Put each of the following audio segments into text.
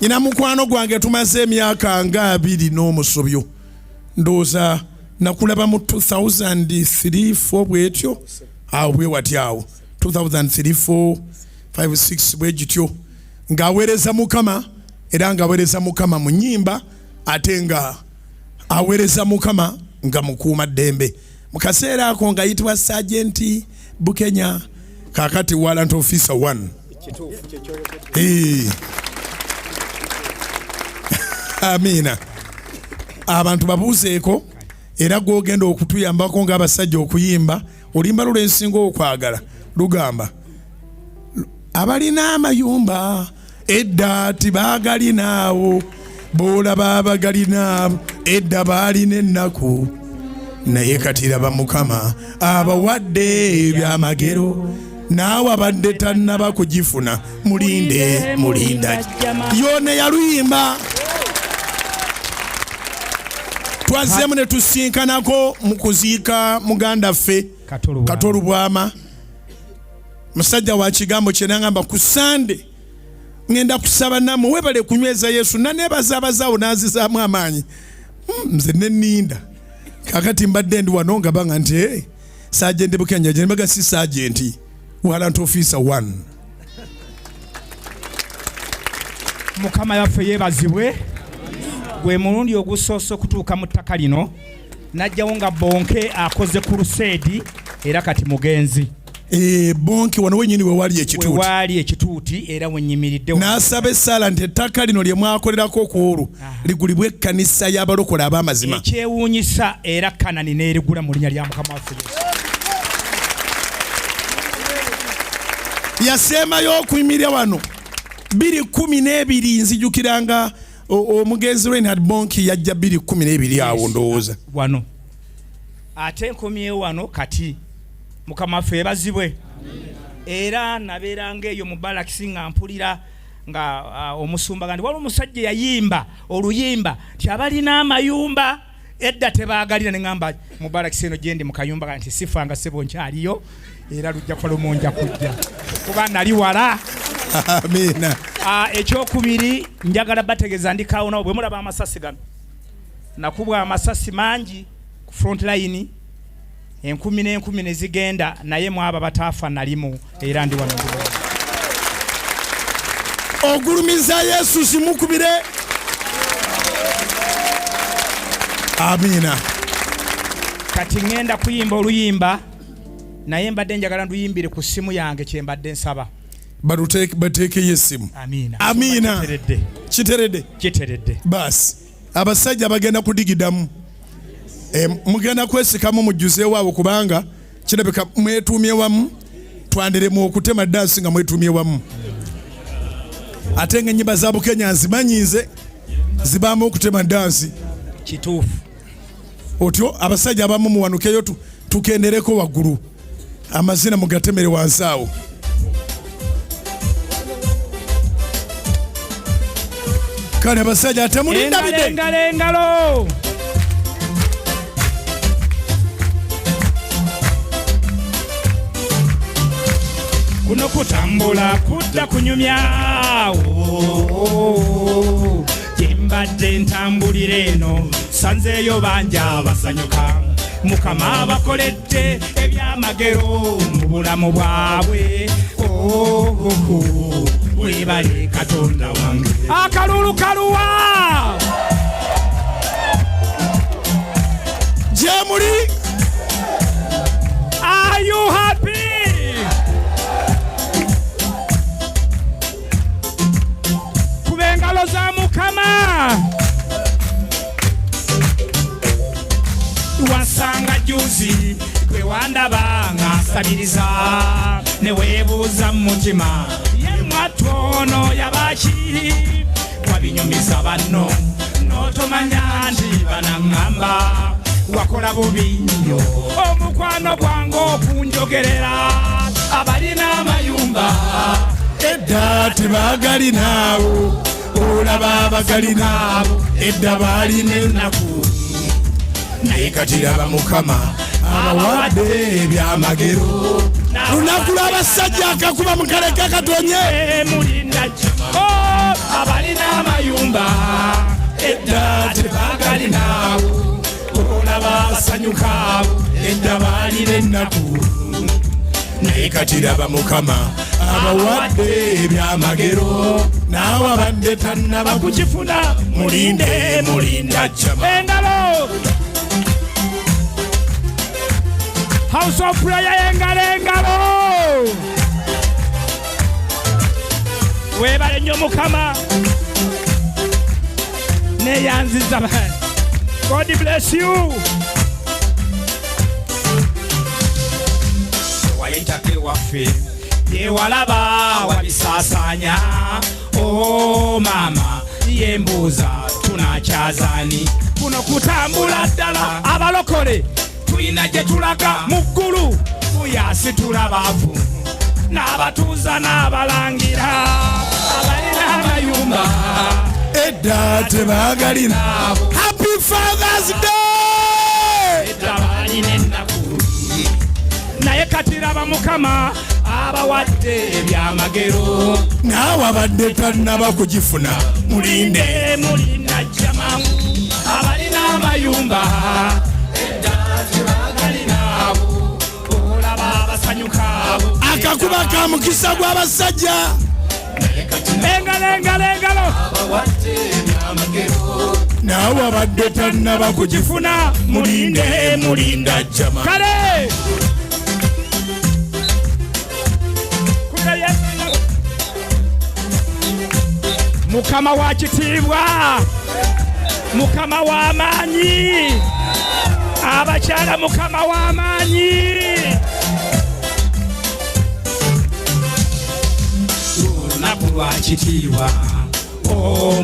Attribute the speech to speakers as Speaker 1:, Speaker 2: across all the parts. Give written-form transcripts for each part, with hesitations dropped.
Speaker 1: Nyina mukwano gwange tumaze emyaka nga 2 n'omusobyo. Ndoza nakulaba mu 2003-4 bwetyo. Awo bwe watyawo. 2003-4 5-6 bwegityo. Ng'aweereza Mukama era ng'aweereza Mukama mu nnyimba ate nga aweereza Mukama nga mukuuma ddembe. Mu kaseera ako nga yitibwa Sergeant Bukenya kakati Warrant Officer 1. Amina. Abantu babuuzeeko era gw'ogenda okutuyambako ng'abasajja okuyimba olimba lulwensinga okwagala lugamba abalina amayumba edda tibagalinaawo boolaba abagalinaawo edda baalina ennaku naye kati raba Mukama abawadde ebyamagero naawe abadde tannaba kugifuna mulinde mulinda yone yaluyimba. Twazzemu ne tusinkanako mu kuziika muganda ffe Katolubwama musajja wa kigambo kye n'agamba ku Sande ngenda kusaba nammwe webale kunyweza Yesu naneebaza abazaawo n'azizaamu amaanyi nze nenninda kakati mbadde ndi wano nga banga nti Sergeant Bukenya gye mbaga si Sergeant Warrant Officer 1.
Speaker 2: Mukama yaffe yeebazibwe. Gwe mulundi ogusoose okutuuka mu ttaka lino najjawo nga Bonke akoze crusade era kati mugenzi.
Speaker 1: Bonke wano wenyini
Speaker 2: wali ekituuti era wenyimiridde
Speaker 1: n'asaba essaala nti ettaka lino lye mwakolerako okuwulu ligulibwe ekkanisa y'abalokole ab'amazima.
Speaker 2: Ekyewuunyisa era Kanani n'erigula mu linnya lya Mukama waffe Yesu.
Speaker 1: Yasembayo okuyimirira wano 2012 nzijukiranga omugenzi Reinhard Bonke yajja 2012 awo ndowooza
Speaker 2: wano ate nkomyewo wano kati Mukama waffe yeebazibwe. Era nabeeranga eyo mu Balakisi nga mpulira nga omusumba gandi waliwo omusajja yayimba oluyimba nti abalina amayumba edda tebaagalira ne ngamba mu Balakisi eno gyendi mu kayumba nti sifanga sebo nkyaliyo era lujja kuba lumonja kujja kuba nali wala.
Speaker 1: Amina.
Speaker 2: Ekyokubiri njagala bategeeza ndikaawo nawo bwe mulaba amasasi gano nakubwa amasasi mangi ku front line 10 ne zigenda naye mwaba bataafa nalimu era ndi wano
Speaker 1: ogulumiza Yesu simukubire. Amina.
Speaker 2: Kati ngenda kuyimba oluyimba naye mbadde njagala nduyimbire ku simu yange kye mbadde nsaba.
Speaker 1: Bateeke yesimu.
Speaker 2: Amina.
Speaker 1: Amina.
Speaker 2: Kiteredde.
Speaker 1: Bas. Abasajja bagenda kudigidamu. Mugenda kwesikamu mujjuze waabo kubanga kirabika mwetumye wamu twanderemu okutema dansi nga mwetumye wamu. Ate nga nnyimba za Bukenya nzimanyize zibamu okutema dansi.
Speaker 2: Kituufu.
Speaker 1: Otyo abasajja abamu muwanukeyo tukendereko waggulu. Amazina mugatemere wansi awo. Kale abasajja temulinda bide.
Speaker 2: Engalo. Kuno kutambula kudda kunyumya jimbadde ntambulira eno sanzeeyo banja basanyuka Mukama bakoledde ebyamagero mu bulamu bwabwe webale Katonda wange akalulu kaluwa
Speaker 1: Jemuli.
Speaker 2: Are you happy? Engalo za Mukama wasanga juzi kwe wandaba ngasabiriza ne weebuuza mu mutima ye mwatono yabaki wabinyumiza banno n'otomanya nti banaŋŋamba wakola bubi nnyo omukwano gwange okunjogerera abalina amayumba
Speaker 1: edda tebagalinaawo olaba abagalinaawo edda baalina ennaku naye kati raba Mukama abawadde ebyamagero lunaku lw'abasajja akakuba mukaleka katonye
Speaker 2: mulinda abalina
Speaker 1: bagalinaabo olaba basanyuka edda baali b'ennaku naye kati laba Mukama abawadde ebyamagero naawe abadde tannaba kukifuna mulinde jjama
Speaker 2: engalo House of Prayer engalo webale nnyo Mukama neyanziza bani. God bless you. Wayitake waffe yewalaba wabisasanya oh mama yembuuza tunakyazani kuno kutambula ddala abalokole tuyina gye tulaga mu ggulu muyasi tulabaavu n'abatuuza n'abalangira abalina amayumba
Speaker 1: edda tebagalina Happy Father's Day
Speaker 2: edda balina ennaku naye kati laba Mukama abawadde ebyamagero
Speaker 1: naawe abadde tannaba kugifuna mulinde
Speaker 2: jjama abalina amayumba edda tebagalinaabo olaba basanyukaabo
Speaker 1: akakuba ka mukisa gw'abasajja
Speaker 2: engalo
Speaker 1: naawe abadde tannaba kugifuna mulinde jjama
Speaker 2: kale Mukama wa kitiibwa Mukama wa maanyi abakyala Mukama wa maanyi olunaku lwa kitiibwa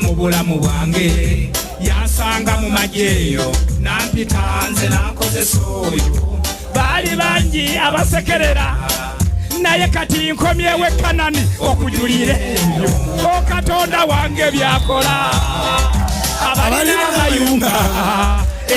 Speaker 2: mu bulamu bwange yansanga mu magyeyo nampita nze nankozesa oyo baali bangi abasekerera naye kati nkomyewo Kanani okujulira ebyo Katonda wange byakola abalina amayumba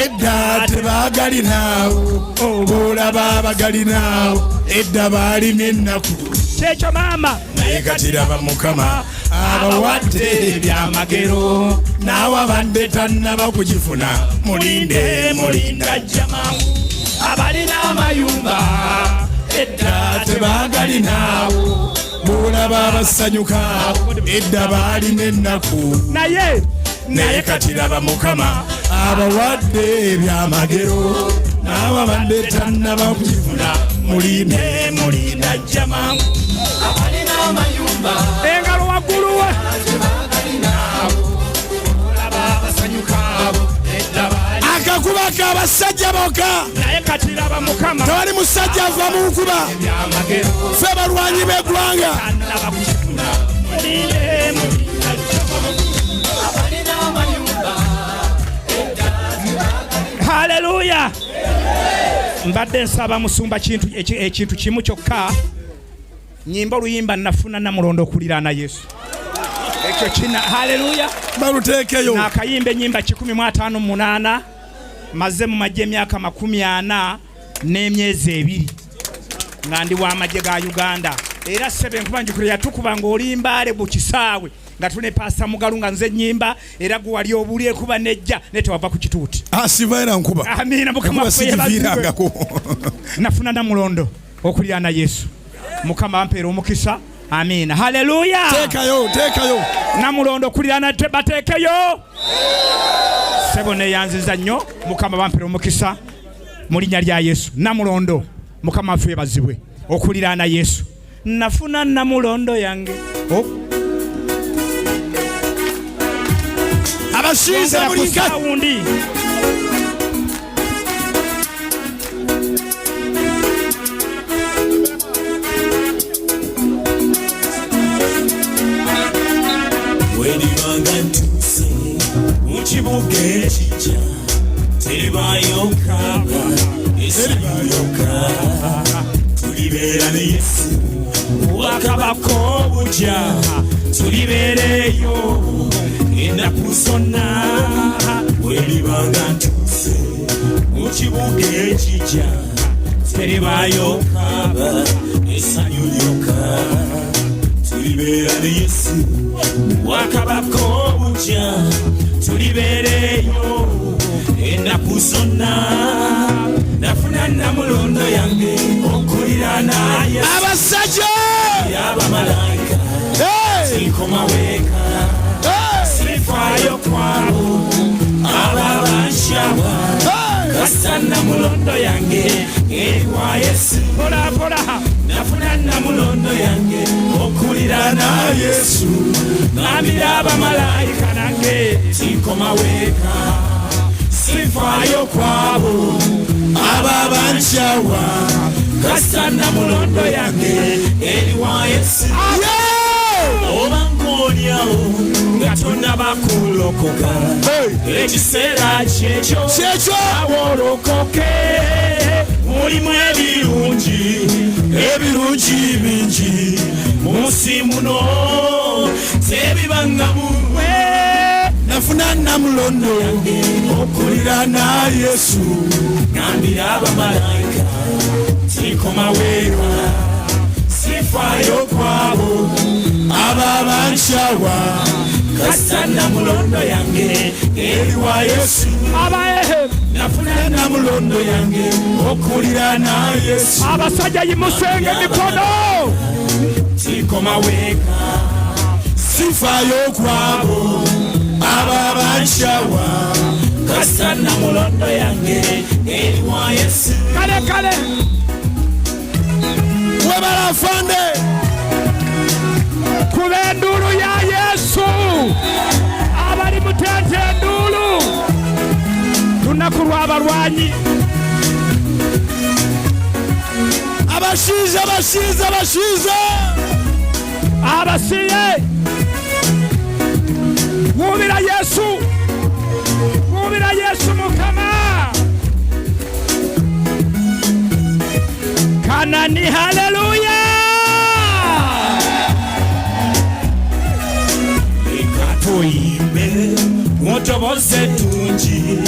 Speaker 1: edda tebagalinawo olaba abagalinawo edda baalina ennaku
Speaker 2: kyekyo maama
Speaker 1: naye kati laba Mukama abawadde ebyamagero naawe abadde tannaba kugifuna mulinde
Speaker 2: jjama abalina amayumba edda
Speaker 1: tebagalinawo olaba abasanyuka edda baalina ennaku naye kati laba Mukama abawadde ebyamagero naawe abadde tannaba kugifuna mulinde
Speaker 2: jjama abalina amayumba engalo waggulu we olaba basanyukaabo edda
Speaker 1: akakuba k'abasajja bokka
Speaker 2: naye kati laba Mukama
Speaker 1: tewali musajja ava mu nkuba ffe balwanyi b'eggwanga
Speaker 2: tannaba kukifuna mulinde abalina amayumba haleluya mbadde nsaba musumba ekintu kimu kyokka nyimba oluyimba nafuna Namulondo okuliraana Yesu ekyo kina haleluya
Speaker 1: baluteekeyo
Speaker 2: nakayimba ennyimba 158 maze mu magye emyaka 40 n'emyezi 2 nga ndi w'amagye ga Uganda era sebe nkuba njukire yatukuba ng'olimbaale mu kisaawe nga tune Pastor Mugalu nga nze nyimba era gwe wali obulye kuba nejja netewava ku kituuti
Speaker 1: sivaira nkuba
Speaker 2: amina Mukama
Speaker 1: sivirangako
Speaker 2: nafuna Namulondo okuliraana Yesu Mukama ampeera omukisa amina haleluya
Speaker 1: teekayo
Speaker 2: Namulondo okuliraana bateekeyo sebo neyanziza nnyo Mukama bampeera omukisa mu linnya lya Yesu Namulondo Mukama affe bazibwe okuliraana Yesu nafuna Namulondo yange
Speaker 1: abashize mulinka
Speaker 3: Wenibanga ntuse mukibuga ekijja teribayo kaba esibayoka tulibeera ne Yesu wakabako obujja tulibeereyo ennaku zonna wenibanga ntuse mukibuga ekijja teribayo kaba essanyu lyokka tulibeera ne Yesu wakabako obujja tulibeereyo ennaku zonna nafuna namulondo yange okulira naye
Speaker 1: abasajja
Speaker 3: abamalayika sinkoma weka sifaayo kwabo ababanshawa kasa namulondo yange ewa Yesu nafuna namulondo yange okulira na Yesu nambira abamalayika nange sinkoma weka sifaayo kwabo ababanshawa kasa namulondo yange ewa Yesu oba ng'olyawo nga tonnabakulokoka ekiseera kyekyo awolokoke mulimu ebirungi bingi munsi muno tebibangamu nafuna namulondo okulira na Yesu ngambira abamalayika sinkoma weka sifaayo kwabo ababanshawa kasa namulondo yange ewa Yesu nafuna namulondo yange okulira na Yesu
Speaker 2: abasajja yimusenge mikono
Speaker 3: sinkoma weka sifaayo kwabo ababanshawa kasa namulondo yange ewa Yesu
Speaker 2: kale
Speaker 1: webala afande
Speaker 2: kuba enduulu ya Yesu abali mutente enduulu lunaku lw'abalwanyi
Speaker 1: abashize
Speaker 2: abasiye wubira Yesu Mukama kanani haleluya
Speaker 3: tuyimbe mutoboze tungi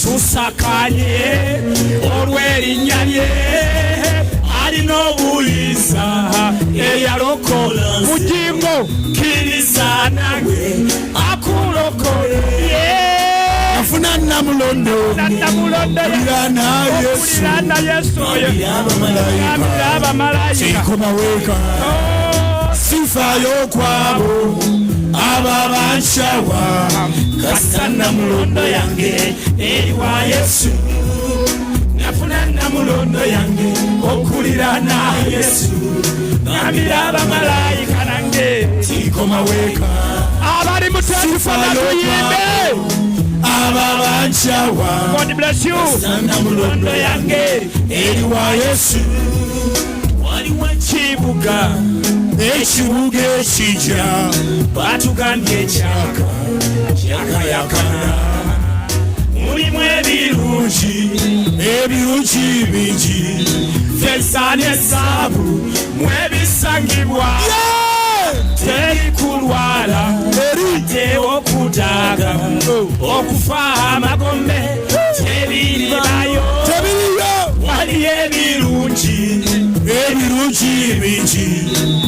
Speaker 3: tusakanye olw'erinnya lye alina obuyinza eyalokola
Speaker 2: bugingo
Speaker 3: kkiriza nange akulokole
Speaker 1: nafuna namulondo okulira na Yesu
Speaker 2: ngambira abamalayika
Speaker 1: sinkoma weka sifaayo kwabo ababanshawa
Speaker 3: kasa namulondo yange ewa Yesu nafuna namulondo yange okulira na Yesu ngambira abamalayika nange sinkoma weka
Speaker 2: abali mutendifuna tuyimbe
Speaker 1: ababanshawa
Speaker 2: God bless you
Speaker 3: namulondo yange ewa Yesu waliwo ekibuga ekijja batugambye ekyaka kyakayakana mulimu ebirungi bingi feza ne zaabu mwebisangibwa teri kulwala ate okutaaga okufa amagombe tebiribayo waliyo ebirungi bingi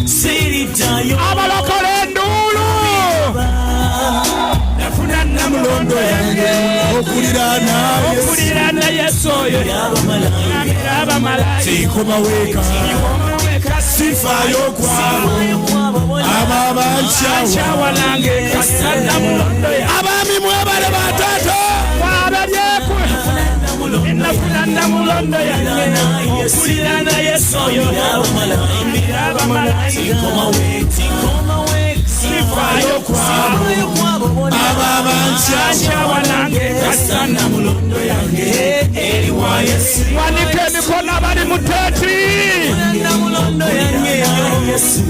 Speaker 3: siritayo
Speaker 2: abalokole enduulu
Speaker 3: nafuna namulondo yange okulira na Yesu oyo ngambira abamalayika
Speaker 1: sinkoma weka sifaayo kwabo ababanshawa
Speaker 3: nange kasa namulondo yange
Speaker 1: abaami mwebale bataata
Speaker 2: wabalyekwe
Speaker 3: nafuna namulondo yange okulira na Yesu oyo ngambira abamalayika sifaayo kwabo ababanshawa nange kasa namulondo yange ewa Yesu
Speaker 2: wanike emikono abali muteti
Speaker 3: namulondo yange Yesu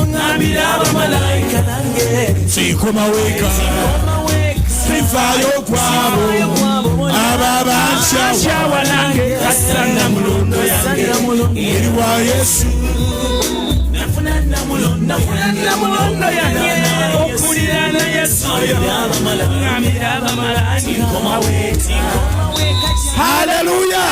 Speaker 3: ngambira abamalayika nange
Speaker 1: sinkoma weka sifaayo kwabo ababanshawa
Speaker 3: nange kasa namulondo yange ewa Yesu nafuna namulondo yange okulira na Yesu oyo ngambira abamalayika
Speaker 1: haleluya